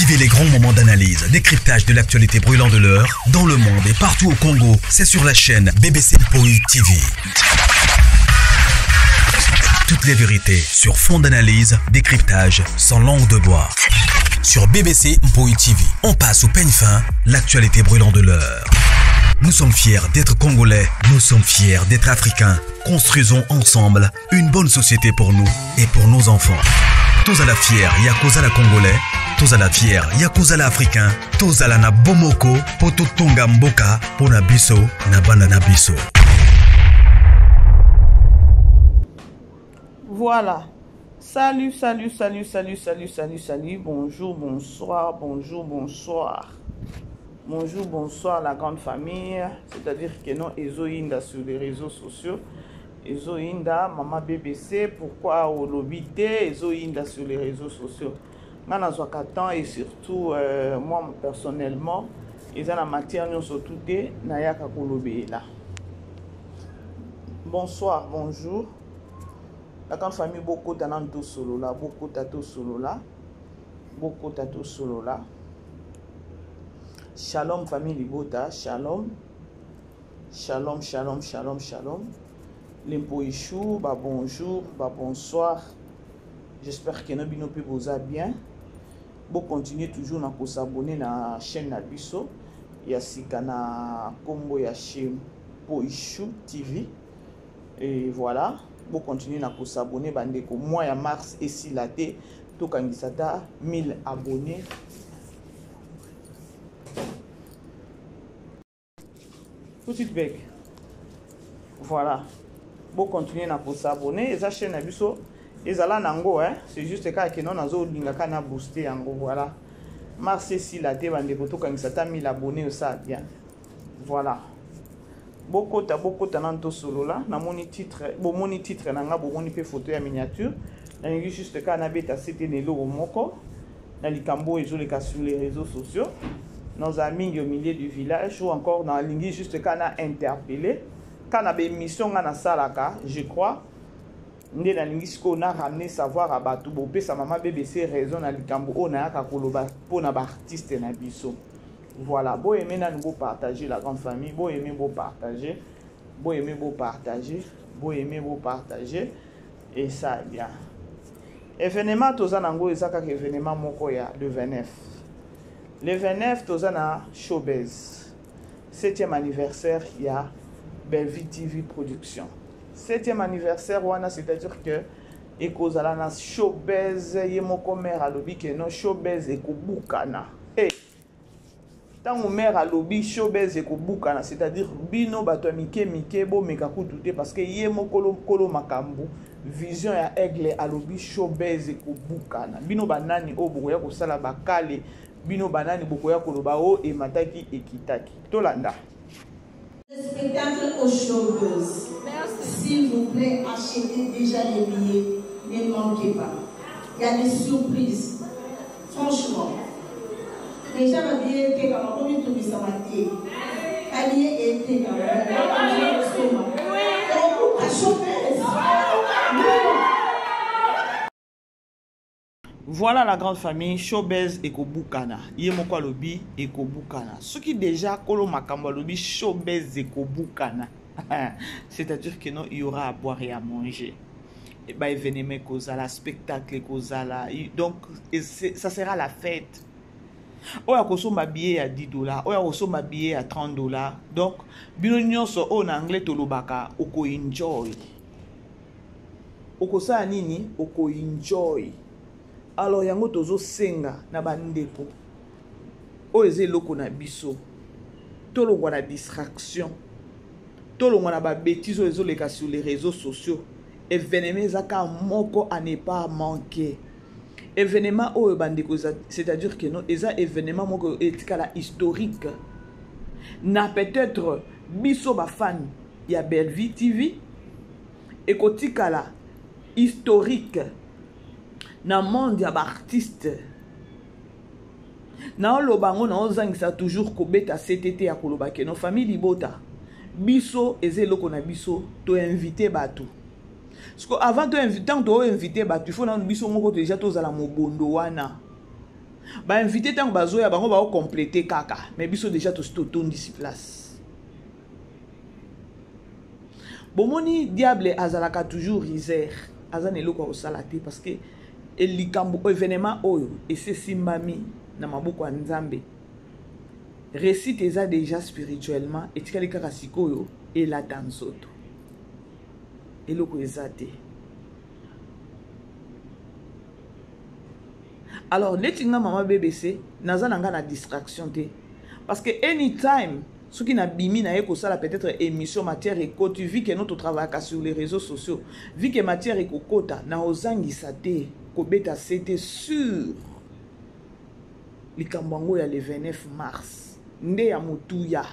Vivez les grands moments d'analyse, décryptage de l'actualité brûlante de l'heure, dans le monde et partout au Congo. C'est sur la chaîne BBC Mpoï TV. Toutes les vérités sur fond d'analyse, décryptage, sans langue de bois. Sur BBC Mpoï TV, on passe au peigne fin, l'actualité brûlante de l'heure. Nous sommes fiers d'être Congolais, nous sommes fiers d'être Africains. Construisons ensemble une bonne société pour nous et pour nos enfants. Tous à la fière, Yakozala Congolais. Tous à la fière, Yakozala Africain. Tous à la na Bomoko, Poto Tonga Mboka, Pona Biso, Nabana Nabiso. Voilà. Salut. Bonjour, bonsoir. Bonjour, bonsoir la grande famille. C'est-à-dire que non, Ezoïnda sur les réseaux sociaux. Ezoïnda, maman BBC, pourquoi au lobby Ezoïnda sur les réseaux sociaux. Manazwakatan et surtout, moi personnellement, ils ont la matière, nous surtout des Nayaka Kolobé là. Bonsoir, bonjour. La grande famille, beaucoup d'ananto solo là, beaucoup tato solo là. Shalom famille Libota, shalom. L'impoïchou, bah bonjour, bah bonsoir. J'espère que nous vous allez bien. Bon, continuez toujours à s'abonner à la chaîne Nabiso. Il y a Sikana Combo, il y a chez Poichou TV. Et voilà. Bon, continuez à s'abonner. Bandeko, moi, il y a mars et si la té, tout quand il s'est 1000 abonnés. Petite bec. Voilà. Bon, continuez à s'abonner. Et la chaîne Nabiso. Et ça là nango hein, c'est juste que non nazo linga kana booster yango voilà. Mars si la té bande koto quand ça t'a 1000 abonnés ça bien. Voilà. Beaucoup nanto solo là, na moni titre, bon moni titre nanga bo moni pe photo ya miniature. Na ngi juste kana beta c'était nelo moko. Na likambo ezoleka sur les réseaux sociaux. Nos amis au milieu du village ou encore dans lingi juste kana interpellé. Kana be mission na salaka, je crois. Ndé na lingisco na ramener savoir à batou bo pe sa maman BBC raison na likambo o na ka koloba pona ba artiste na biso. Voilà, bo aimer na nous partager la grande famille, bo aimer bo partager et ça bien. Événement toza nango ezaka ke événement moko ya le 29. Le 29 toza na Showbiz. 7e anniversaire ya Bellevue TV Production. 7e anniversaire wana c'est-à-dire que ekozala na Showbiz yemoko mère alobi ke no Showbiz ekobukana. Hey. Tant mère alobi Showbiz ekobukana c'est-à-dire bino bato mike bo meka kututé parce que yemoko kolo makambu vision ya aigle alobi Showbiz ekobukana. Bino banani o bokoya kosala bakale bino banani bokoya koloba o e mataki ekitaki. Tolanda. Le spectacle au Showbiz. S'il vous plaît, achetez déjà les billets. Ne manquez pas. Il y a des surprises. Franchement. Déjà, le billet était comme un premier tour de sa matière. Le billet était comme un Showbiz. Voilà la grande famille, Showbiz ekobukana. Yemoko lobi ekobukana. Ce qui déjà kolo makambo lobi Showbiz ekobukana. C'est-à-dire que non, il y aura à boire et à manger. Et bah événement kozala, spectacle kozala. Donc ça sera la fête. Oya kosomba billet à $10, oya kosomba billet à $30. Donc bino nyonso en anglais tolobaka oko enjoy. Oko sa nini oko enjoy. Alors yango tozo senga na bandeko. O eze loko na biso. Tolongwa na distraction. Tolongwa na ba bêtises ezoleka sur les réseaux sociaux. Événement zaka moko à ne pas manquer. Événement o bandeko c'est-à-dire que non eza événement moko etikala historique. Na peut-être biso ba fan ya Bellevue TV et kotikala historique. Na monde ya ba artiste na olobango na ozangisa toujours kobeta CTT ya koloba ke no famille libota biso ezeloko na biso to inviter bato parce que avant de inviter bato il faut na biso moko déjà tozala mobondo wana Ba invité tant bazoya bango ba compléter kaka mais biso déjà to stoton d'ici place. Bomoni diable azalaka toujours riser azana eloko ko salate parce que elikambo événement oyo et c'est simbami na maboko ya Nzambe. Récite eza déjà spirituellement et tikali kaka sikoyo et la tanzoto. Eloko ezate. Alors, netinga maman BBC, naza nanga na distraction te. Parce que anytime, ce qui n'a bimi na eko sala peut-être émission matière éco, tu vis que notre travail sur les réseaux sociaux, vu que matière éco kota na ozangi sate, kobeta c'était sûr. Likambango ya le 29 mars. Nde ya motuya.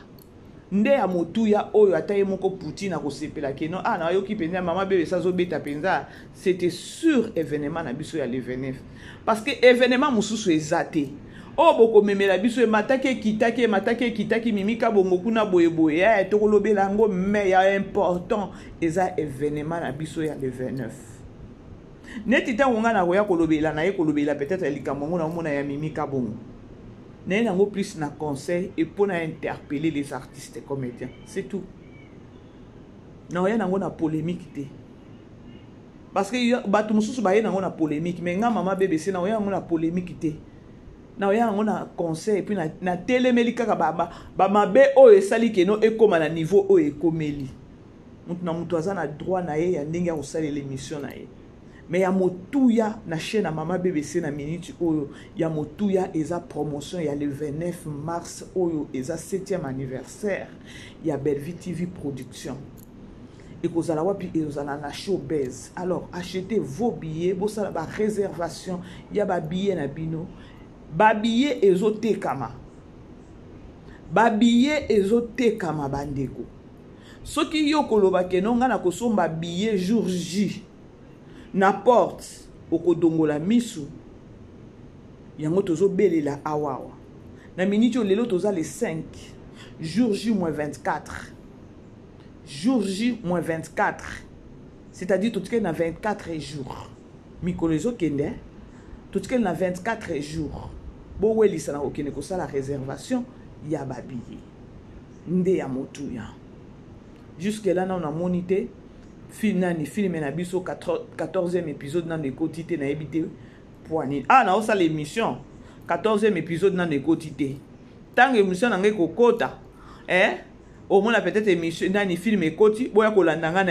Nde ya motuya oyo ataye moko Poutine a kosepela ke non na yoki penza maman bébé sazo beta penza, c'était sûr événement na biso ya le 29. Parce que événement mususu ezate. O boko memela biso matake kitaki mimika bongo kuna boyeboye ya tokolobela ngo mais ya important eza événement na biso ya le 29. Neti tango na koya kolobela na ye kolobela peut-être likambo na mona ya mimika bongo. N'est pas plus na conseil et pour interpeller les artistes et comédiens. C'est tout. Non, il y a une polémique. Parce que il y a une polémique. Mais quand maman bébé, c'est une polémique. Il y a un conseil et puis na télémélica baba mabe o esali ke no ekoma na niveau o ekomeli. Mutu na droit na ye ya ndenge ya osali l'émission na ye. Mais ya motuya na chaîne à Mama BBC na minute oyo ya motuya eza promotion ya le 29 mars oyo eza 7e anniversaire ya Bellevue TV production. Et kozala wapi ezala na showbiz. Alors achetez vos billets, bosala ba réservation ya ba billet na bino. Ba billet ezotekama. Ba billet ezotekama bandeko. Soki yo koloba ke no ngana kosomba billet jour J. Na porte okodongola misu yango tozo belela awawa na minute lelo toza le 5 jour J-24 jour J-24 c'est-à-dire tout na 24 jours mikolezo kende tout na 24 jours bo welisa na okene ko sala réservation ya babillet nde ya motuya jusque là on a monité film na biso 14e épisode dans les quotités na ebité poani na osa l'émission 14e épisode dans les quotités tant émission na ngeko kota au moins peut-être émission dans les films et koti boya ko landanga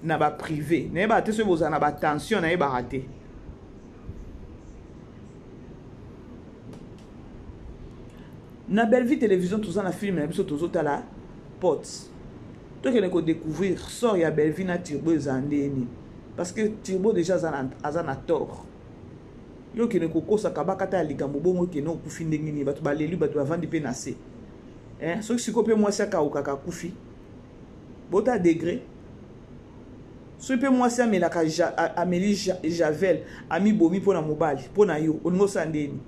na ba privé na ba te so boza na ba tension na ba raté na Bellevue télévision tout ça na film na biso tozo tala potes. Toi qui ne découvrir sort ya Bellevue na Turbo Zandeni parce que Turbo déjà azana tort. Yo qui ne kokosa kabakata ya likambo bongo qui no kufi ndenge ni batu balelu batu avandi pe na se. So ki sikope mwasi aka ukaka kufi. Bota degré. So pe mwasi amelaka Amélie Javel ami bomi pona mobali pona yo oningo sandeni.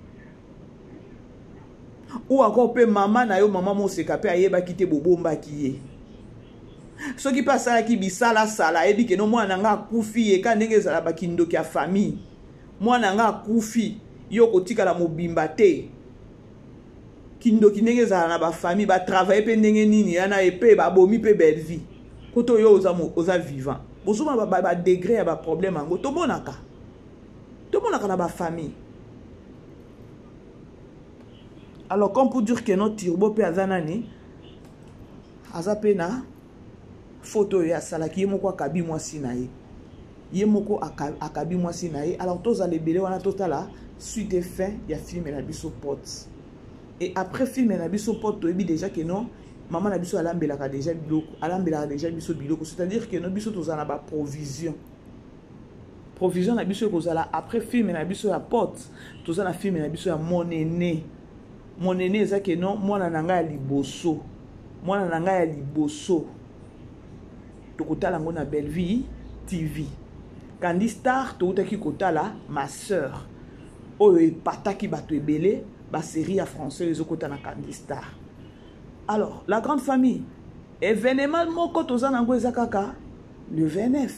Ou encore pe mama na yo mama mo seka pe ayeba kite bobomba kiye. Ce qui passe à qui bisala sala et dit que non moi nanga kufi et quand ndenge za ba kindo ki a famille moi nanga kufi yo kotika la mobimba te kindo ki ndenge za na ba famille ba travailler pe ndenge nini yana epé ba bomi pe belle vie koto yo oza vivant bosuma ba degré ya ba problème ngo to monaka na ba famille. Alors comme pour dire que notre Turbo pe azanani azape na photo ya salaki yemoko akabi mwasi na ye yemoko akabi mwasi na ye. Alors toza lebele wana totala suite et fin ya film na biso pote et après film na biso pote toyebi déjà que non maman na biso alambelaka déjà biso biloko c'est-à-dire que no biso toza na ba provision na biso kozala après film na biso ya pote toza na film na biso ya monene eza que non mwana nanga ya liboso tokotala ngo na Bellevue TV Candy Star toutaki kotala ma sœur oyo epataki bato ebele ba série ya français ezokota na Candy Star. Alors la grande famille événement moko toza nango ezakaka le 29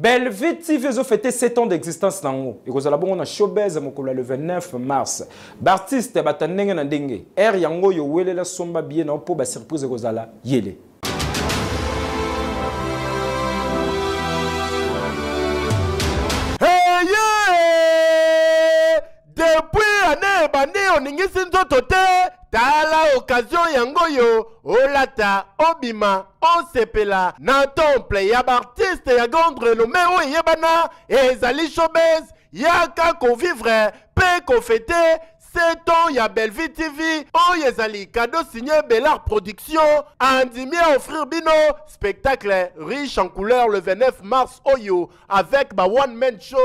Belleville TV a fêté 7 ans d'existence dans nous. Et vous allez voir, on a showbiz le 29 mars. L'artiste est batandenge na ndenge. Yango yo wele la somba bien na po ba surprise ko zala yele. Hey yeah! Depuis année bandi oningisi nzoto te. Tala occasion yango yo olata obima osepela na temple ya artiste ya grande renommée o yebana ezali showbiz yaka convivre pe confete 7 ans ya Belleville TV o ezali cadeau signé Bellard Production andimi à offrir bino spectacle riche en couleurs le 29 mars oyo avec ba one man show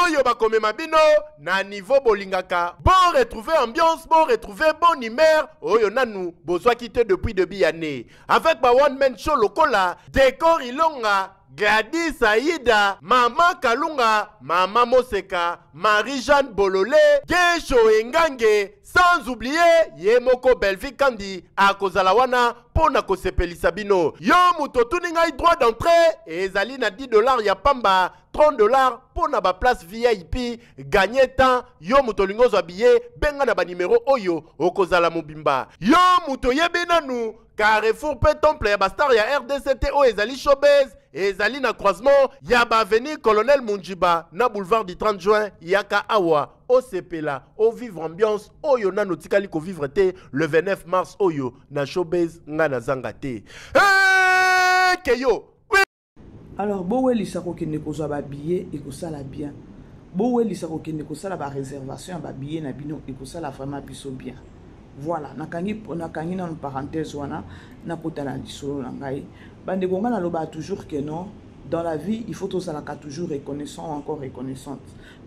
oyo ba komema bino na niveau bolingaka bon retrouver ambiance bon retrouver bon humeur oyo nanu bozwa quitté depuis début année avec ba one man show lokola décor ilonga Gladys Aïda, Maman Kalunga, Maman Moseka, Marie-Jeanne Bololé, Gesho Engange, sans oublier Yemoko Belleville Kandi, à Kozalawana, Pona Kosepeli Sabino. Yo muto tuninga droit d'entrée, et ezali na $10 ya pamba, $30 pona ba place VIP, gagner temps, yo muto lingozo habillé, benga na ba numéro oyo, okozala mobimba. Yo muto yebinanu, Carrefour pe temple ya bastar ya RDCT o ezali showbiz. Ezali na croisement Yaba avenue Colonel Munjiba na boulevard du 30 juin Yaka Awa Osepela au vivre ambiance oyo na notikali ko vivre te le 29 mars oyo na showbiz nga na zangate. Keyo. Alors bowe lisako kende kozwa ba billet et ko sala bien. Bowe lisako kende ko sala ba réservation ba billet na bino et ko sala vraiment biso bien. Voilà, nakangi na parenthèse wana na kotala lisolo na ngai. Bande gonga na loba toujours que non, dans la vie, il faut tous la toujours reconnaissant ou encore reconnaissante.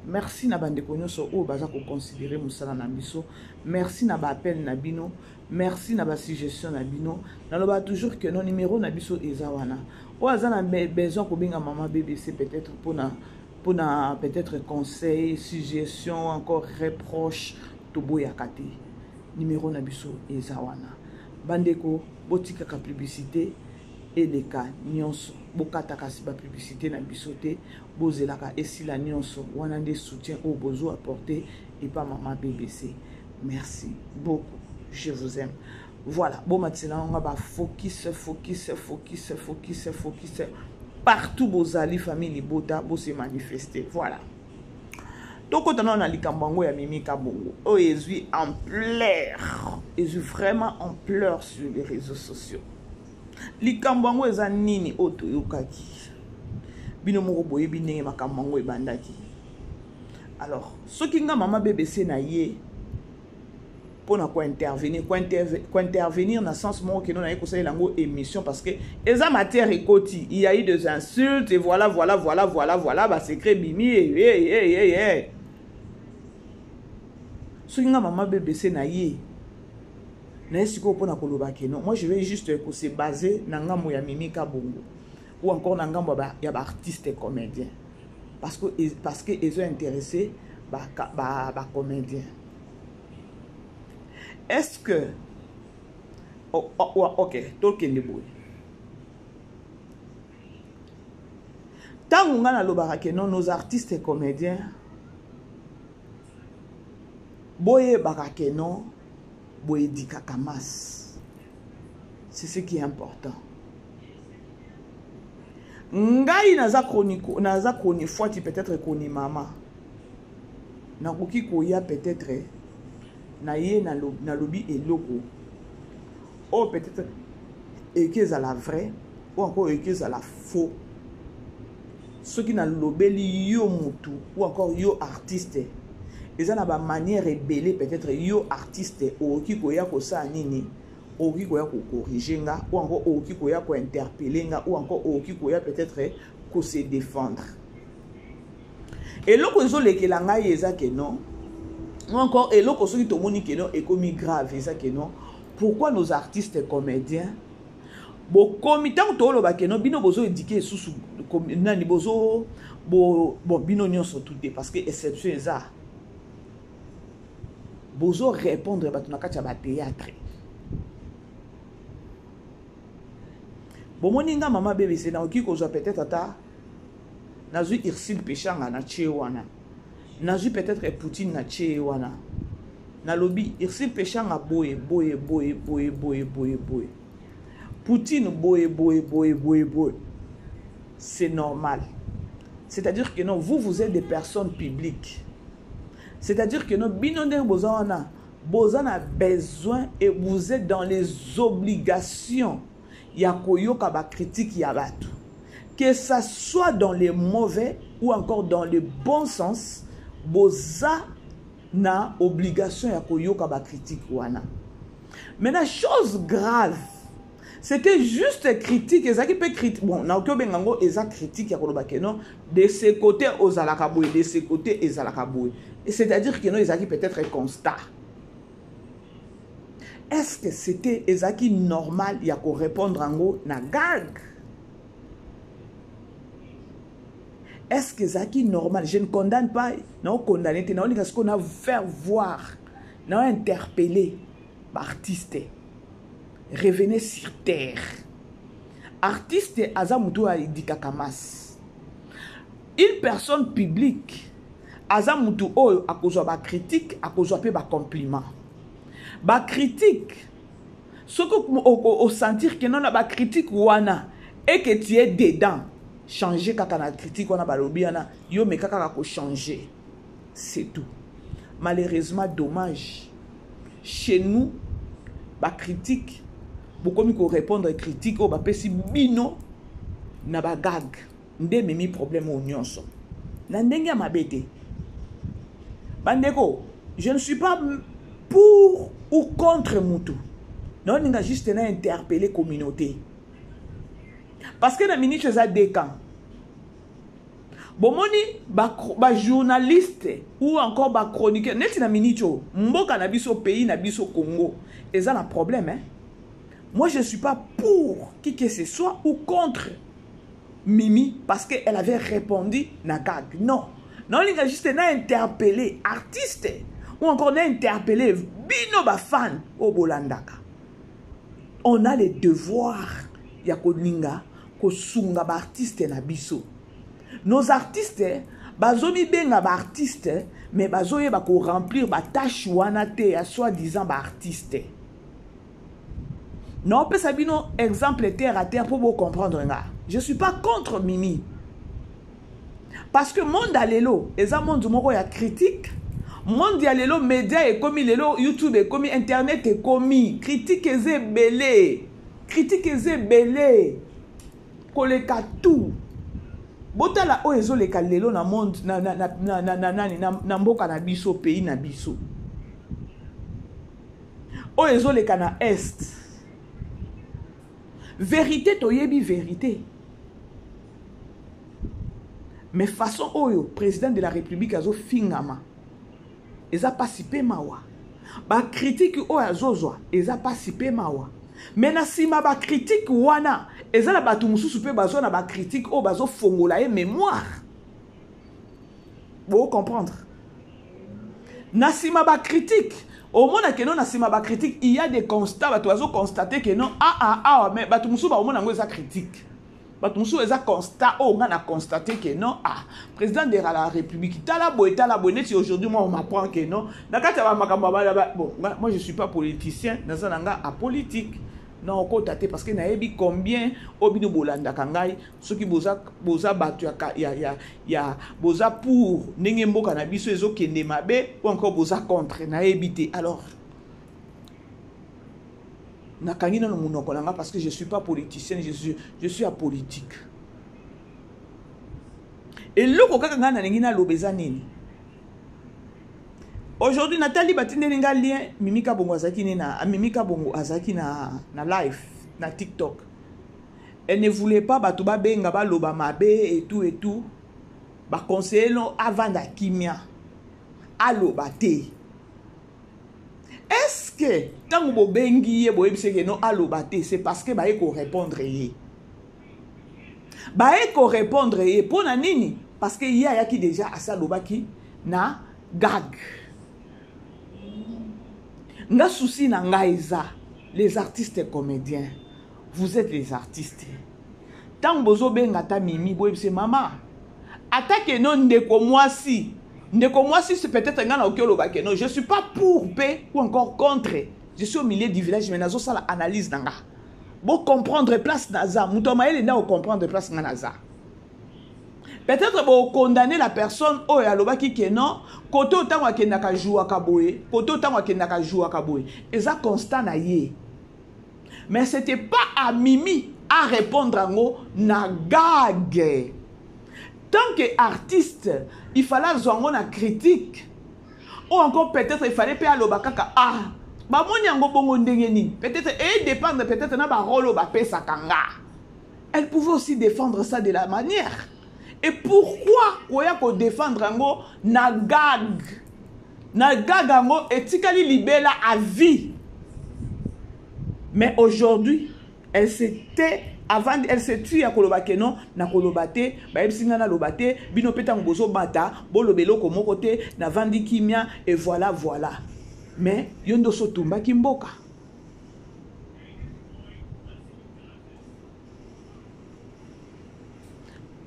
Merci na bande konyoso o baza ko considérer musala na biso. Merci na ba appel na bino. Merci na ba suggestion na bino. Na loba toujours que non numéro na biso ezawana. O azana besoin ko binga maman BBC peut-être pour na peut-être conseil, suggestion, encore reproche to boyakate. Numéro na biso ezawana. Bandeko botika ka publicité et les cas nyonso bokata kasi ba publicité na bisoté bozelaka esila nyonso wana nde soutien au bozo apporter et pas maman BBC. Merci beaucoup, je vous aime. Voilà, bon maintenant on va focus partout bozali famille bota bo se manifester. Voilà. Donc quand on a likambango ya Mimi Kabongo, oh ezui en pleurs, ezui vraiment en pleurs sur les réseaux sociaux. Likambango eza nini oto yokaki bino moko boye binenge makambango ebandaki. Alors soki nga mama BBC na ye pona ko intervenir na sens moko que non na ko sala lango émission parce que eza matière ekoti il y a eu des insultes et voilà ba secret bimi soki nga mama BBC na ye. Moi je vais juste se baser dans ngambo ya Mimi Kabongo ou encore dans ngambo ya ba artiste et comédien parce que ils sont intéressés ba comédien. Est-ce que OK, tokende boy. Tant on a lobaka que non nos artistes et comédiens boye bakake non boedika kamas. C'est ce qui est important. Ngai naza chronique fois tu peut-être koni mama. Na koki koya peut-être na ye na lobi eloko. Oh peut-être ekeza la vraie ou encore ekeza la faux. Ce qui na lobeli yo mutu ou encore yo artiste. Ils ont une manière rebelle peut-être yo artiste ou qui koya ko sa nini ou qui koya ko corriger nga ou encore ou qui koya ko interpeller nga ou encore ou qui koya peut-être ko se défendre. Et loko zo lekela nga yeza ke non ou encore et loko so ki to moni ke non et comme grave yeza ke non. Pourquoi nos artistes et comédiens bo comité to lo ba ke non bino bozo édiquer sous nani bozo bon bino nyonso tout parce que exception eza bozo répondre batunaka ba théâtre. Bon moninga mama BBC na oki ko peut-être ata Nazui Irsil Pechanga na Chewana. Nazui peut-être Poutine na Chewana. Na lobby Irsil Pechanga boye. Poutine boye. C'est normal. C'est-à-dire que non, vous êtes des personnes publiques. C'est-à-dire que non, binonde bozana a besoin et vous êtes dans les obligations. Yakoyoka ba critique yabatu. Que ça soit dans les mauvais ou encore dans le bon sens, boza na obligation yakoyoka ba critique wana. Mais la chose grave, c'était juste critique, ezaki pe critique. Bon, na okyo bengango eza critique ya koloba ke non, de ce côté aux alakaboué, de ce côté aux alakaboué. C'est-à-dire que non, ezaki peut-être constat. Est-ce que c'était ezaki normal ya ko répondre ango na gag? Est-ce que ezaki normal? Je ne condamne pas, non condamné, non parce qu'on a fait voir, non interpellé artiste. Revenez sur terre. Artiste azamutu a idikakamas. Une personne publique azamutu oyo akozwa ba critique, akozwa pe ba compliment. Ba critique, ce que au sentir que non a ba critique wana et que tu es dedans, changer kaka na critique wana ba lobi wana yo me kaka ko changer. C'est tout. Malheureusement dommage. Chez nous ba critique beaucoup mieux répondre à critique au bapesi bino na ba gag nde memi problème au nyonso na ndenge mabete bandeko. Je ne suis pas pour ou contre mutu, non, on a juste interpellé la communauté parce que na minute za deux camps bomoni ba journaliste ou encore ba chroniqueur net na minute mboka na biso pays na biso Congo eza na problème hein. Moi, je ne suis pas pour qui que ce soit ou contre Mimi parce qu'elle avait répondu na gag. Non. Non, il a juste interpellé artiste ou encore interpellé bino ba fan au Bolandaka. On a les devoirs ya koninga ko sunga ba artiste na biso. Nos artistes bazomi benga ba artiste mais bazoye ba ko remplir ba tâche wana te à soi-disant ba artiste. Non, peut sabino exemple terre à terre pour vous comprendre. Je ne suis pas contre Mimi. Parce que monde alelo, et un monde moko ya critique, monde alelo média est commis lelo YouTube est commis internet est commis, critique est belé, critique est belé. Koleka tout. Botala o ezo le kalelo na monde na mboka na biso pays na biso. O ezo le kana est. Vérité toyebi vérité. Mais façon oyo président de la République azo fingama. Eza pasipe mawa. Ba critique oyo azozwa eza pasipe mawa. Mais na sima ba critique wana eza na batu mususu pe bazo na ba critique oyo bazo fongola e mémoire. Vous comprendre? Na sima ba critique au monde que non asima ba critique, il y a des constats, tu vas constater que non mais ba tumusu ba au monde ngo za critique. Ba tumusu eza constat on a constaté que non président de la République tala boy neti aujourd'hui moi on m'apprend que non. Nakata makambo ba bon moi je suis pas politicien, dans un anga apolitique. Non ko tate parce que na yebi combien obino bolanda kangai ceux qui boza batu ya boza pour ndenge mboka na biso ezo kende mabe ou encore boza contre na yebité. Alors na kangina no munoko langa parce que je suis pas politicien, je suis apolitique. Et loko kaka ngana ngina lobeza nini. Aujourd'hui, Nathalie Batindelinga lien Mimika Bongo Azaki Mimika Bongo Azaki na live na TikTok. Elle ne voulait pas batuba benga ba loba mabe et tout. Ba conseiller non avant da kimia. Aloba te. Est-ce que tant bo bengi bo ebise que non aloba te c'est parce que ba eko répondre yé. Ba eko répondre yé pour na nini parce que y a qui déjà asa loba ki na gag. Nga souci na ngaïza, les artistes et comédiens, vous êtes les artistes. Tant bozo benga ta Mimi, boy c'est maman. attaque non ndeko mwasi. Ndeko mwasi c'est peut-être ngana okelo ba non, je suis pas pour paix ou encore contre. Je suis au milieu du village mais nazo sala analyse nanga. Bon comprendre place naza, muto maele na comprendre place naza. Peut-être bon condamner la personne o ya lobaki que non, koto tango akendaka joua kaboye, koto tango akendaka joua kaboye. Eza constant na ye. Mais c'était pas à Mimi à répondre à ngo na gag. Tant qu'artiste, il fallait avoir une critique. Ou encore peut-être il fallait payer l'obakaka. Ah, bah mon yango bongo ndengeni. Peut-être et dépendre peut-être na ba rolo ba pesa kanga. Elle pouvait aussi défendre ça de la manière. Et pourquoi oya ko défendre ngo na gag? Na gag ngo etikali libela à vie. Mais aujourd'hui, elle s'était avant elle se tue à kolobake non na kolobate ba ebsinga na lobate bino peta ngozo bata bolobelo ko mokote na vandi kimia et voilà. Mais yondo sotumba kimboka.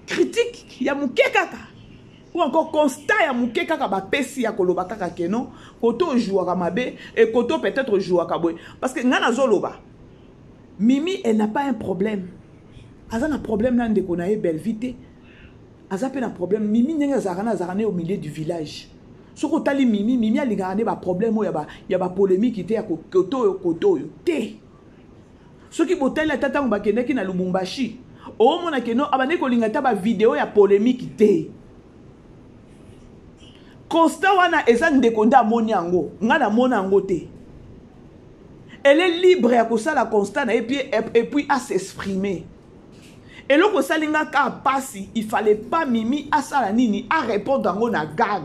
Critique ya mukekaka ou encore constat ya mukekaka ba pesi ya kolobaka keno koto jouaka mabe et koto peut-être jouaka boy parce que ngana zoloba Mimi elle n'a pas un problème. Aza na problème là ndeko na ye belle vite. Aza pe na problème Mimi nenga zarane au milieu du village. Soko tali Mimi alingane ba problème ya ba polémique ite ya koto te. Soki botali la tata mbakendeki na Lubumbashi. O mona keno abane ko lingata ba vidéo ya polémique te. Constant wana eza ndeko nda moni yango, ngana mona yango te. Elle est libre à cause la constant et puis à s'exprimer. Et là que ça linga ka passi, il fallait pas Mimi à salanini à répondre en na gag.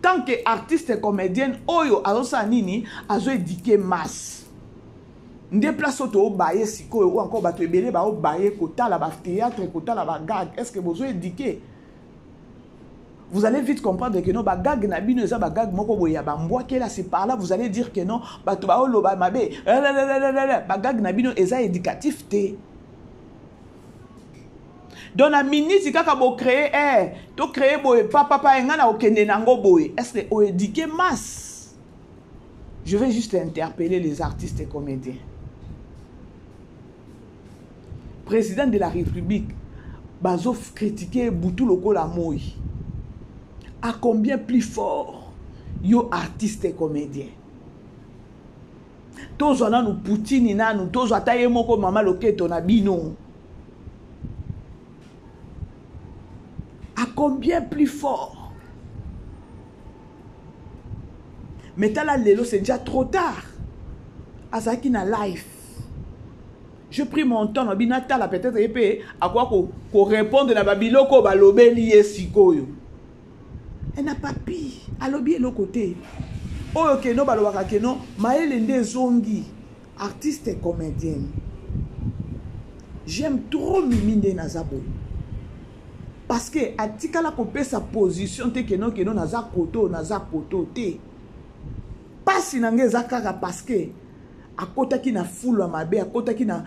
Tant que artiste et comédienne oyo azo salanini azo édiquer masse. Nde place auto baye siko ou encore bato ebele ba o baye kota la ba théâtre kota la ba gag. Est-ce que vous avez édiqué? Vous allez vite comprendre que non, ba gag na bino eza ba gag moko boya ba mbwa ke là c'est par là vous allez dire que non, ba to ba olo ba mabe. Ba gag na bino eza éducatif te. Dans la minute kaka bo créer to créer boye papa ngana okende nango boye. Est-ce que o éduquer masse? Je vais juste interpeller les artistes et comédiens. Président de la République bazo critiquer Boutou Lokola Moi. À combien plus fort yo artiste et comédien. Tous on a nous Poutine na nous tous ataye moko mama loketo na bino. À combien plus fort. Mais tala lelo c'est déjà trop tard. Azaki na life. Je pris mon temps na binata la peut-être épée à quoi ko répondre na babiloko balobeli esikoyo. Elle n'a pas pi. Alors bien l'autre côté. Oh ok no balobaka keno maele nde zongi artiste et comédienne. J'aime trop Mimi nde nazabo. Parce que atika la kopé sa position te keno naza koto te. Pas si nange zakaka parce que à côté qui na foule à mabe à côté qui na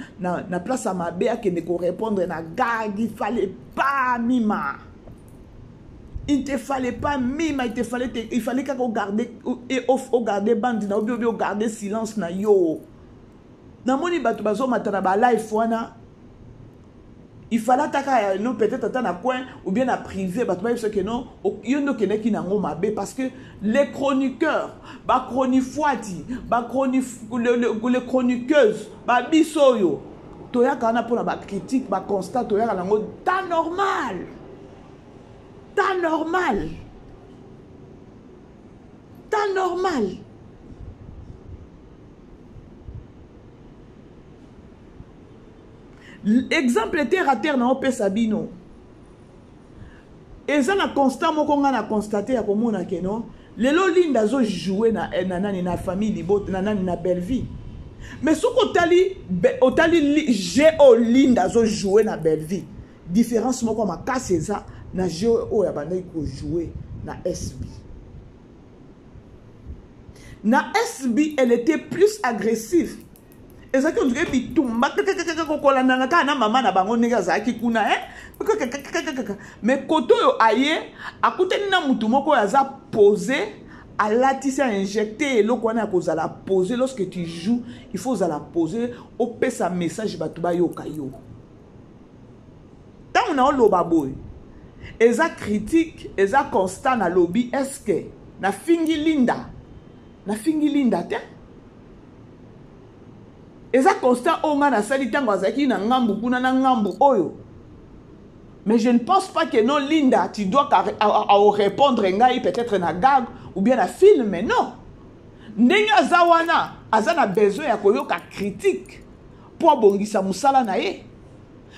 place à mabe à qui ne ko répondre na gag il fallait pas mima. Il te fallait pas mime, il fallait qu'on garde et au garder bande na obi garder silence na yo. Na moni batu bazo matana ba live wana. Il fallait taka non peut-être attendre na coin ou bien na privé batu ba ce que non yondo kene ki na ngoma be parce que les chroniqueurs ba chronifuati ba les chroniqueuses ba bisoyo toya kana pour ba critique ba constat toya kana ngo ta normal. T'as normal. T'as normal. Exemple terre à terre na opé Sabino. Et ça na constat moko nga na constater ya komona ke non. Lelo linda zo jouer na nani na famille libot na nani na belle vie. Mais ce otali géo linda zo jouer na belle vie. Différence moko ma casse ça. Na jeu o ya bandai ko jouer na SB. Na SB, elle était plus agressive. ezaki on dirait bitumba kokolandanga kaka na mama na bango ndenge azalaki kuna mais koto oyo aye akutani na mutu moko oyo aza posé alatisi injecté eloko wana ya kozala posé. Lorsque tu joues il faut ozala posé opesa message bato bayoka yo ntango na oloba boye eza critique eza constant na lobby. Est-ce que na fingi linda te eza constant onga na sali tango azaki na ngambu kuna na ngambu oyo. Mais je ne pense pas que non Linda tu dois répondre ngai peut-être na gag ou bien na film. Mais non, ndenge azawana azana besoin ya koyoka critique pour abongisa musala na ye.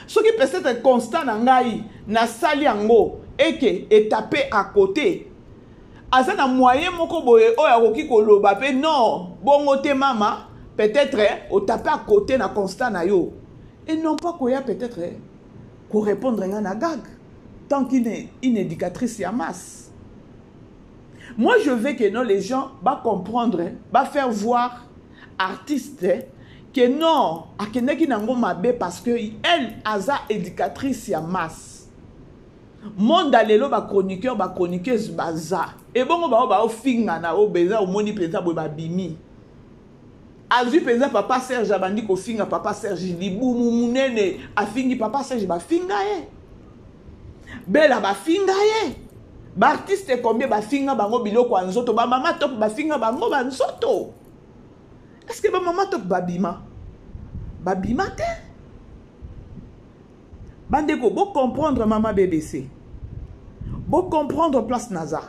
Ce qui peut être constant na ngai na sali yango et que étapé à côté azana moyen moko boye oyo akoki koloba pe non bongo te mama peut-être au taper à côté na constant na yo et non pas koya peut-être pour répondre à na gag tant qu'il est une éducatrice à masse. Moi je veux que non les gens va comprendre va faire voir artiste que non akeneki nango mabe parce que elle aza éducatrice à masse. Monde alelo ba chroniqueur ba chroniqueuse baza et bongo ba finga na obeza omoni penza bo ba bimi. Azui penza papa Serge abandi ko finga papa Serge libu munene afingi papa Serge ba finga ye. Bela ba finga ye. Ba artiste combien ba finga bango biloko anzoto ba mama top ba finga bango ba nzoto. Est-ce que ba mama top ba bima? Ba bima te? Bandeko bo comprendre maman BBC. Bo comprendre place Naza.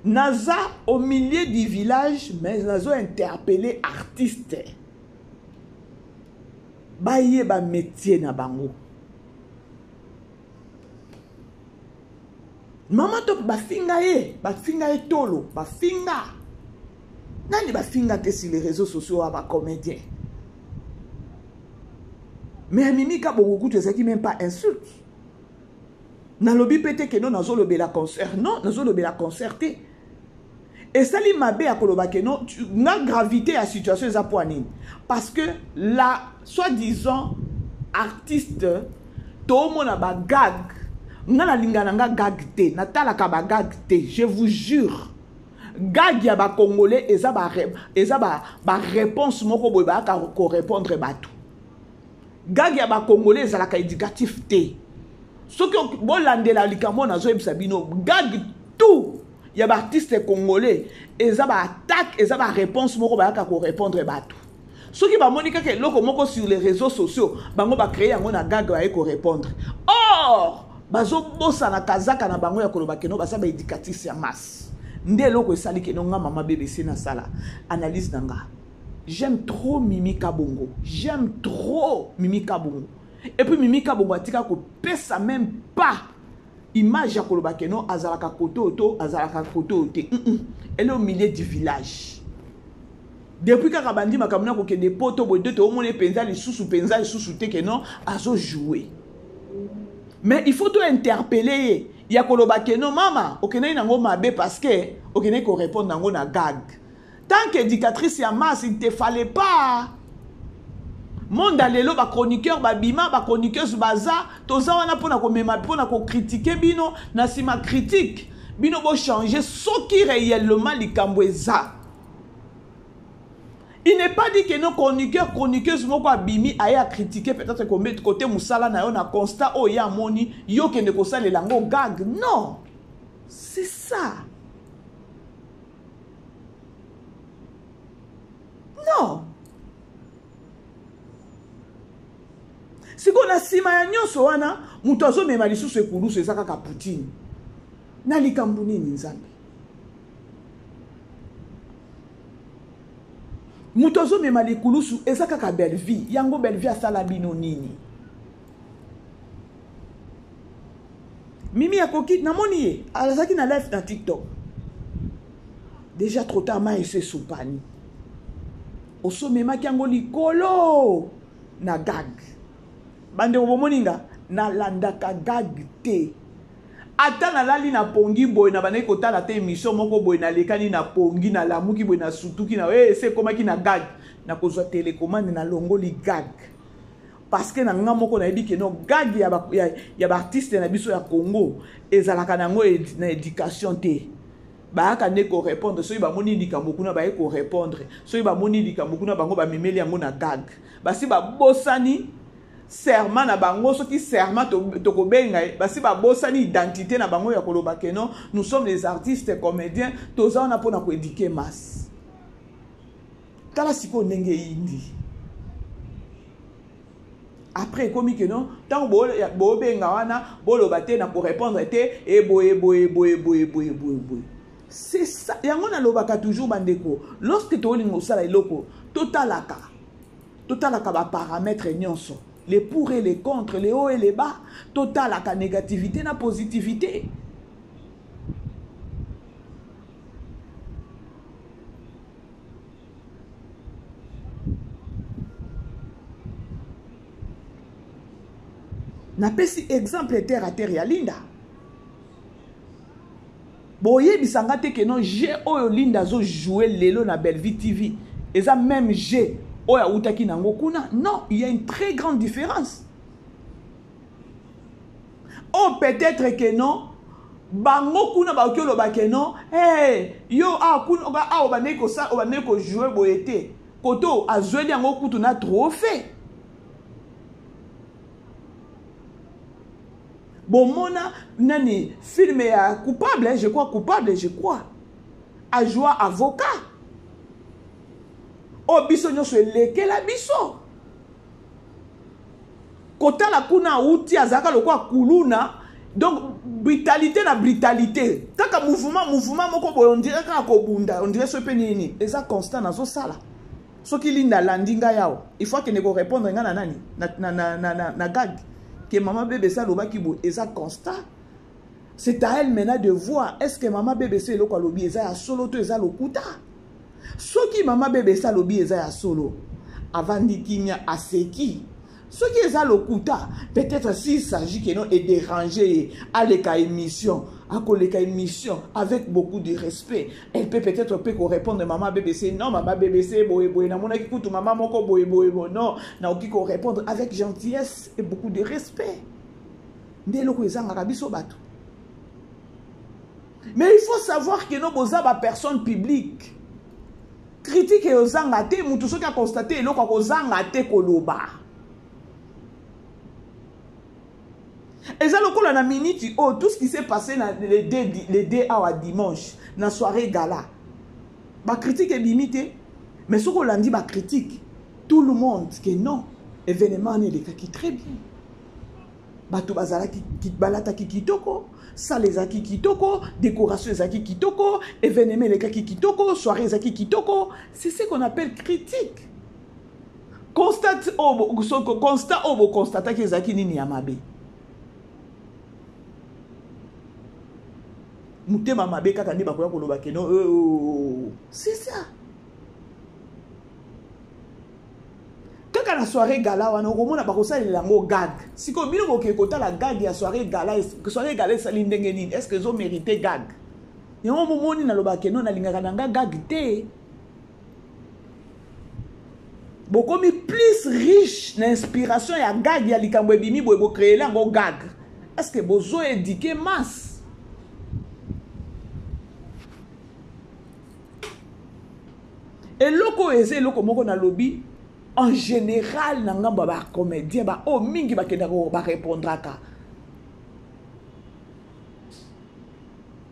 Naza au milieu du village, mais Nazo interpellé artiste. Baye ba métier na bango. Maman top ba finga ye tolo, ba finga. Nani ba finga te sur les réseaux sociaux à ba comédien. Mais Mimi ka beaucoup de qui même pas insulte. Na lobby pété que non nazo lobé la concert, non nazo lobé la concerté. Et ça li mabe à koloba que non na gravité à situation za poanine parce que la soi-disant artiste to mona ba gag ngana lingana nga gag te natala ka ba gag te je vous jure gag ya ba congolais eza ba réponse moko boy ba ka ko répondre batou gag ya ba congolais ezala ka éducatif te soki bolandela likambo nazo ebisa bino gag tout il y a des artistes congolais et ça va attaque et ça va réponse moko ba ka ko répondre batou ceux qui va monika que loko moko sur les réseaux sociaux bango ba créer yango na gag ba ko répondre or bazo bossa na kazaka na bango ya koloba keno ba sa ba éducatrice ya masse ndé loko esali ke nga mama BBC na sala analyse nanga. J'aime trop Mimi Kabongo, j'aime trop Mimi Kabongo et puis Mimi Kabongo atika ko pesa même pas image ya koloba keno azalaka koto te. Elle est au milieu du village. Depuis que Rabandi makamuna ko ke des potos bo deux to mone penza les sous te keno azo jouer. Mais il faut tout interpeller. Ya koloba keno mama, okene nango mabe parce que okene ko répondre nango na gag. Tant qu'éducatrice ya masse, il te fallait pas. Monde alelo ba chroniqueur ba bima ba chroniqueuse baza toza wana pona ko mema pona ko critiquer bino na sima critique bino bo changer ce qui réellement likambo eza. Il n'est pas dit que nos chroniqueuses moko abimi aya critiquer peut-être qu'on met de côté musala na yo na constat o ya moni yo ke ne ko sala lango gag. Non. C'est ça. Non. Si on a sima ya nyonso wana muto azo mema lisusu ekulusu ezaka ka Poutine. Na likambo nini nzambe? Muto azo mema likulusu ezaka ka belle vie. Yango belle vie asala bino nini? Mimi akoki namoni ye alazaki na live na TikTok. Déjà trop tard ma ese soupani. Oso mema kiango likolo na gag. Bande obomoninga na landaka gag te. ata nalali na pongi boye na bana kotala te émission moko boye na lekani na pongi na lamuki boye na sutuki na se komaki na gag na kozwa télécommande na longoli gag parce que na nga moko na yebi ke no gag ya ba artiste na biso ya Congo ezalaka nango na éducation te baaka ne ko répondre soki bamoni likambo kuna baye ko répondre soki bamoni likambo kuna bango bamemeli yango na gag basi babosani serment na bango soki serment tokobenga basi babosani identité na bango ya koloba ke non nous sommes les artistes comédiens toza wana mpona koéduke masse tala siko ndenge yindi après komi ke non tant bobenga wana boloba te na ko répondre te e boye c'est ça yango na lobaka toujours bandeko lorsque tolingo sala eloko totalaka ba paramètres nyonso les pour et les contre, les hauts et les bas, total à la négativité, la positivité. Na pesi exemple terre à terre ya linda. Boye bisanga te que non j'ai oyo linda zo jouer lelo na Belleville TV. Et ça même j'ai oya utaki nango kuna. Non, il y a une très grande différence. Oh peut-être que non. Bango kuna ba okelo ba que non. Hey, yo kuna ba obaneko sa obaneko jouer boyete. Koto azweli yango kutu na trophée. Bon, mona, nani, film est coupable, je crois. A joué avocat. Oh, biso nyo se leke la biso. Kota la kuna outi azaka lo kwa kuluna. Donc, brutalité na brutalité. Kaka mouvement, moko boy, on dirait kaka kobunda, on dirait ce penini. Et ça constant na zo sala. So ki linda landinga yao. Il faut que ne go répondre nga na nani, na gag. Que maman bébé ça loba ki bo eza constat. C'est à elle maintenant de voir est-ce que maman bébé c'est lo kwa lobi eza ya solo to eza lokuta. Soki maman bébé ça lobi eza ya solo avant dikinya aseki. Soki eza lokuta peut-être s'il s'agit que non et déranger à l'éca émission avec beaucoup de respect, elle peut peut-être répondre maman bébé c'est non maman bébé c'est boy na mona kikutu maman moko boy non na oki ko répondre avec gentillesse et beaucoup de respect. Ndelo ko ezanga biso bato. Mais il faut savoir que no boza ba personne publique. Critique ozanga te mutu soki a constater eloko ko zanga te koloba. Et ça, le la minute, oh, tout ce qui s'est passé les deux à dimanche, dans la soirée gala, ma critique est limitée. Mais ce qu'on a dit, ma critique, tout le monde, que non, événement n'est qui très bien. Bato bazala qui balata qui kitoko, ça les aki kitoko, décoration les aki kitoko, événement les aki kitoko, soirée les aki kitoko. C'est ce qu'on appelle critique. Constat que les aki ni amabe. Mutema mabe kaka ndi bakoya koloba ke non c'est ça. Kaka la soirée gala wana okomona bakosa lango gag. Siko bino boke kota la gag ya soirée gala ça lindenge nini. Est-ce que zo mérité gag? Yango momoni na loba ke non na lingaka nanga gag te. Bokomi plus riche na inspiration ya gag ya likambo ebimi bo créer lango gag. Est-ce que bozo éduquer masse? Et loko eze loko moko na lobby en général na ngamba ba comédien ba o mingi ba kenda ko ba répondra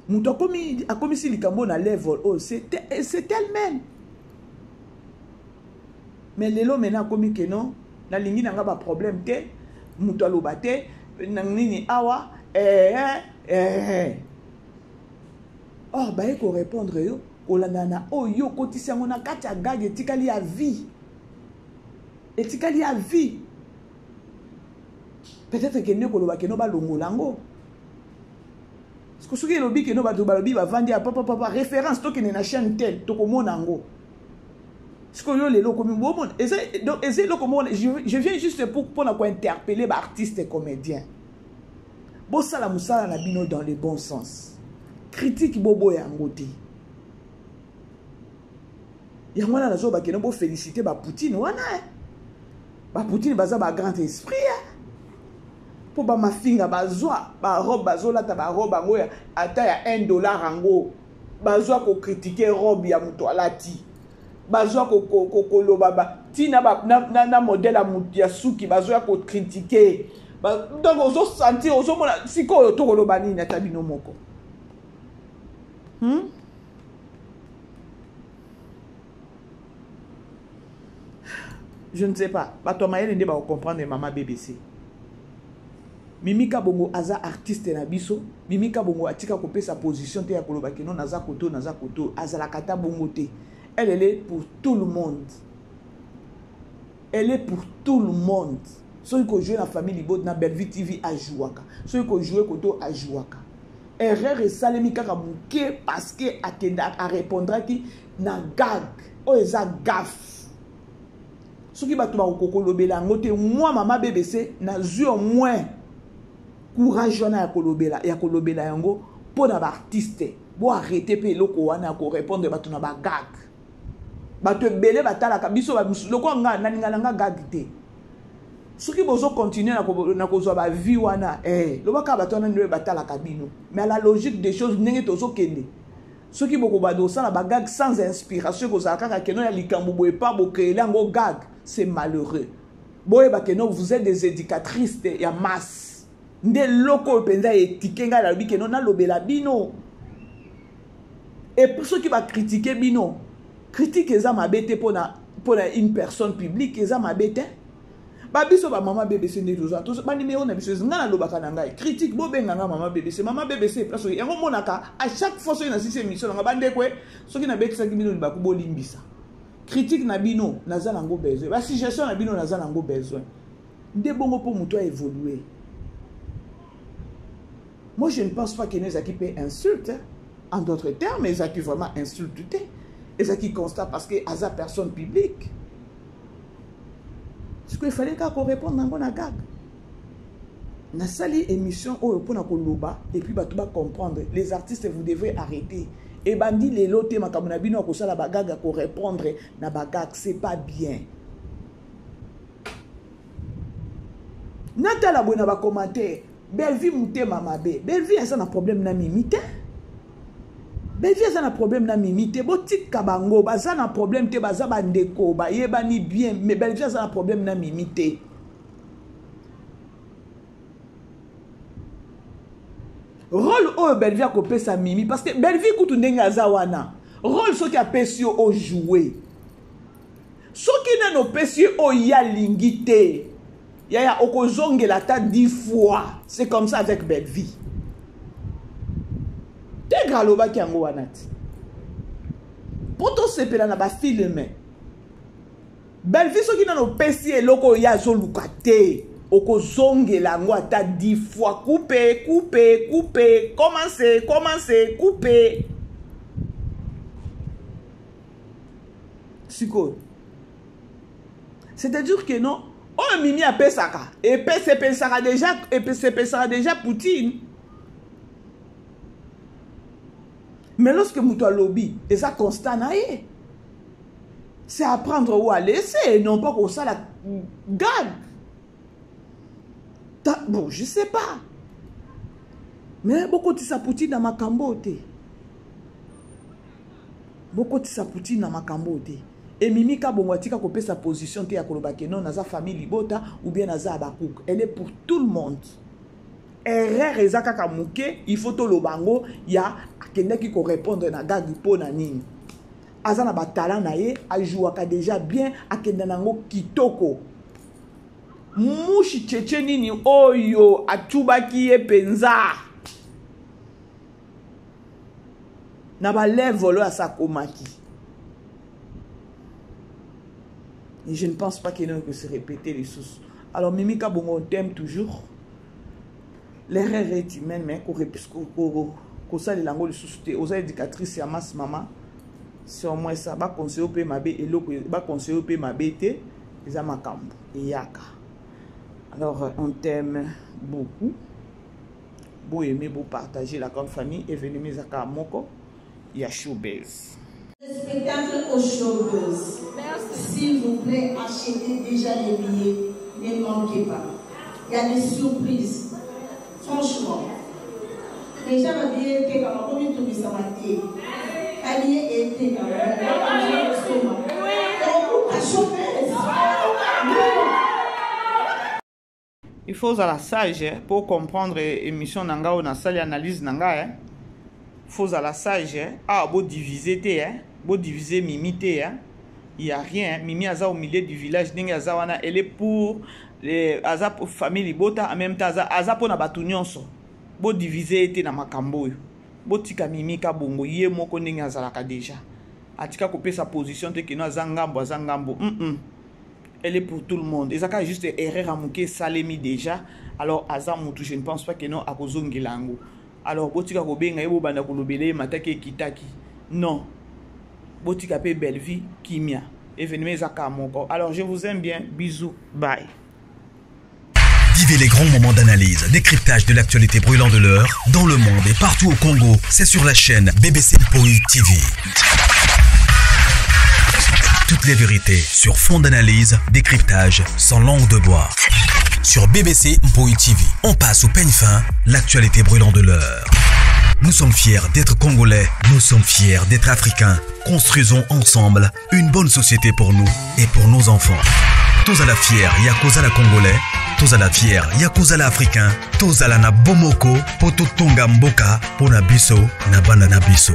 muto akomi si likambo na level oh c'est elle-même. Mais lelo mena komi ke non na lingi na ngaba problème te muto aloba te na nini awa oh ba e ko répondre yo Olanana, oh yo, kotisi yango na kati ya gag etikali ya vie. Etikali ya vie. Peut-être que ne koloba ke no ba longolango. Parce que soki lobi ke no ba balobi ba vandi a papa référence to ke na chaîne tel to ko monango. Parce que yo lelo komi bon donc eze lo komo je viens juste pour na ko interpeller ba artiste et comédien. bosala musala na bino dans le bon sens. Critique bobo yango te. Yango na nazo bakeno bo féliciter ba Poutine wana. Ba Poutine baza ba grand esprit. Po ba mafinga bazwa ba robe bazola ta ba robe ngoya ata ya $1 ango. Bazwa ko critiquer robe ya muto alati. Bazwa ko loba tina na modèle ya suki bazwa ko critiquer. Donc ozo sentir ozo mona siko to ko loba nini ata bino moko. Je ne sais pas. Bato mayele nde ba comprendre maman BBC. Mimika bongo aza artiste na biso, Mimika bongo atika kopé sa position te ya koloba ke non naza koto azala kata bongo te. Elle est pour tout le monde. Elle est pour tout le monde. Ceux qui jouent la famille Libo na Bellevue TV a jouaka. Ceux qui jouent koto a jouaka. Erreur et salemika kabuke parce que atenda a répondra ki na gag. O eza gaffe. Ceux qui battent au coco lobela ngote moi maman BBC na zu au moins courage na ya kolobela yango pour na artiste bo arrêter pe loko wana ko répondre batu na ba gag batu belé batala ka biso ba loko nga naninga nga gag te ceux qui bozo continuer na kozwa ba vie wana lobaka batu na ndwe batala ka bino mais la logique des choses ndenge tozo kende ceux qui boko bado ça la ba gag sans inspiration ko za kaka keno ya likambo boye pas bo créer ngo gag c'est malheureux boye ba keno vous êtes des éducatrices ya masse. Nde loko penza etikenga la lobi keno na lobela bino. Et pour ceux qui va critiquer bino, critique eza mabete pour une personne publique eza mabete. Ba biso ba maman BBC ne tous ba numéro na biso nga na lobaka na ngai. Critique bo benga nga maman BBC place yango monaka à chaque fois so na sisi émission nga bande kwe soki na betisa ki bino ba ku bolimbisa. Critique na bino naza nango besoin. Ba suggestion na bino naza nango besoin. Nde bongo pour muto évoluer. Moi, je ne pense pas que les qui peut insulter. En d'autres termes, les qui vraiment insulter. Les qui constate parce que à sa personne publique. Parce qu'il fallait qu'on réponde dans la gag. Na sali émission pour na koloba et puis bah tu vas comprendre. Les artistes vous devrez arrêter. Et bandi les lotés makamuna bino ko sala bagaga ko répondre na bagag c'est pas bien. Nata la bonne ba commenter. Bellevue mouté mamabe. Bellevue a un problème na mimite. Bellevue a un problème na mimite. Botik kabango baza un problème te baza bandeko ba yebani bien mais Bellevue a un problème na mimite. Rôle o Bellevue a kopé sa mimi parce que Bellevue kutu ndenga zawana. Rôle so ki a pesio o jouer. So ki na no pesio o ya lingite. Yaya okozonge la ta 10 fois. C'est comme ça avec Bellevue. Te graloba ki yango wanati. Poto sepela na ba filme. Bellevue soki na no pesi eloko ya zoluka te. Okozonge la ngo ata 10 fois. Couper. Commencez, couper. Siko. C'est-à-dire que non. Oh, Mimi a pesaka. Et pesaka déjà Poutine. Mais lorsque Moutoua lobby, et ça constat naïe, c'est à prendre ou à laisser, non pas qu'on ça la gag. Bon, je sais pas. Mais beaucoup de ça Poutine dans ma cambote. Beaucoup de ça Poutine dans ma cambote. Et Mimika Bomwatika kopé sa position te ya koloba ke non naza famille Libota ou bien naza Abakouk. Elle est pour tout le monde. Erreur ezaka kamuke, il faut to lobango ya akende ki ko répondre na gag po na nini. Aza na batala na ye, ajouaka déjà bien akende nango kitoko. Mushi cheche nini oyo atubaki ye penza. Na ba level à sa komaki. Et je ne pense pas qu'il y ait que se répéter les sources. Alors, Mimika Bongo, on t'aime toujours. L'erreur est humaine, mais qu'on ça les langues de sous-souté. Aux éducatrices, à masse maman. C'est au moins ça. Bah, conseiller au pays ma bé et l'eau, bah, conseiller au pays ma bété. Les amakambo. Et yaka. Alors, on t'aime beaucoup. Vous aimez, vous partagez la grande famille et venez mes à Moko. Il y a Showbiz. Le spectacle aux Showbiz. S'il vous plaît, achetez déjà les billets. Ne manquez pas. Il y a des surprises. Franchement. Déjà, ma billet était comme combien de temps ça m'a été. Ma billet était comme il faut à la sage pour comprendre l'émission Nanga ou na salle analyse Nanga. Il faut à la sage. Ah, beau diviser té, beau diviser mimité. Il n'y a rien. Mimi Aza au milieu du village. Elle est pour les Aza pour famille Bota. En même temps, Aza pour na batunions. Beau diviser té na makambo. Beau tika Mimi ka bongo. Yé moko ndenge azalaka déjà. Atika couper sa position te que no azangambo. Elle est pour tout le monde. Et ça a juste erreur à mouké salemi déjà. Alors Aza moutou, je ne pense pas que non à cause lango. Alors botika ko benga yebo banda ko lobele matake kitaki. Non. Botika pe belle vie kimia. Et venez zaka moko. Alors je vous aime bien. Bisous. Bye. Vivez les grands moments d'analyse, décryptage de l'actualité brûlant de l'heure, dans le monde et partout au Congo. C'est sur la chaîne BBC Mpoi TV. Toutes les vérités sur fond d'analyse, décryptage sans langue de bois. Sur BBC Mpoi TV, on passe au peigne fin, l'actualité brûlant de l'heure. Nous sommes fiers d'être Congolais, nous sommes fiers d'être Africains. Construisons ensemble une bonne société pour nous et pour nos enfants. Tous à la fière, Yakoza la Congolais. Tous à la fière, Yakoza la Africain. Tous à la na Bomoko, Poto Tonga Mboka, Pona Biso, na Banda na Biso.